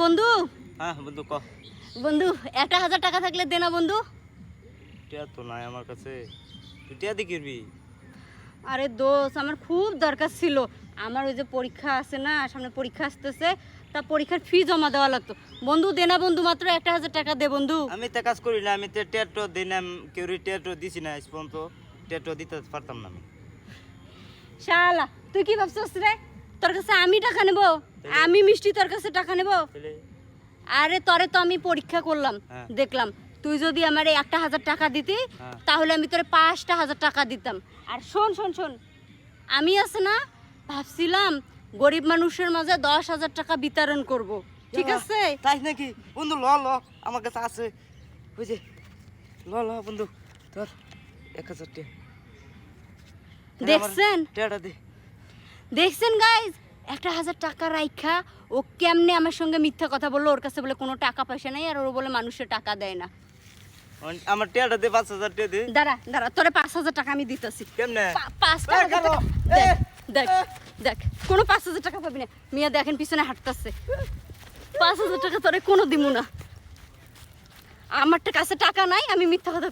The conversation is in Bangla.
বন্ধু। হ্যাঁ বন্ধু ক। বন্ধু 1000 টাকা থাকলে দে না বন্ধু। টিয়া তো নাই আমার কাছে, তুই টিয়া দিয়ে কিনবি? আরে দোস্ত, আমার খুব দরকার ছিল। আমার ওই যে পরীক্ষা আছে না, সামনে পরীক্ষা আসতেছে, তা পরীক্ষার ফি জমা দেওয়া লাগতো। বন্ধু দে না বন্ধু, মাত্র 1000 টাকা দে বন্ধু। আমি তো কাজ করি না, আমি তো টিয়াটো দিই না, কেউ টিয়াটো দিছি না, পর্যন্ত টিয়াটো দিতে পারতাম না আমি। শালা তুই কি ভাবছিস রে? তোর কাছে আমি টাকা নেব? আমি মিষ্টি তোর কাছে টাকা নেব? তাহলে আরে তরে তো আমি পরীক্ষা করলাম, হ্যাঁ। দেখলাম তুই যদি আমার 1000 টাকা দিতি, হ্যাঁ। তাহলে আমি তোরে 5000 টাকা দিতাম। আর শোন শোন শোন, আমি আছে না ভাবছিলাম গরিব মানুষের মাঝে 10,000 টাকা বিতরণ করব, ঠিক আছে? তাই নাকি বন্ধু? ল ল, আমার কাছে আছে, বুঝে ল ল বন্ধু, তোর 1000 টিয়া দেখছেন টিয়াটা দে। দেখছেন গাইজ, 1000 টাকা রাইখা ও কেমনে আমার সঙ্গে মিথ্যা কথা বললো। ওর কাছে বলে কোনো টাকা পয়সা নাই, আর ওর বলে মানুষের টাকা দেয় না। আমার টিয়াটা দে, 5000 টিয়া দে। দাঁড়া দাঁড়া, তোরে 5000 টাকা আমি দিতেছি। কেমনে? 5,000 এই কালো, টাকা। এই। দেখ দেখ দেখ, কোনো 5000 টাকা পাবি না। মিয়া দেখেন পিছনে হাঁটতেছে। 5000 টাকা তোরে কোনো দিমু না। আমার কাছে টাকা নাই, আমি মিথ্যা কথা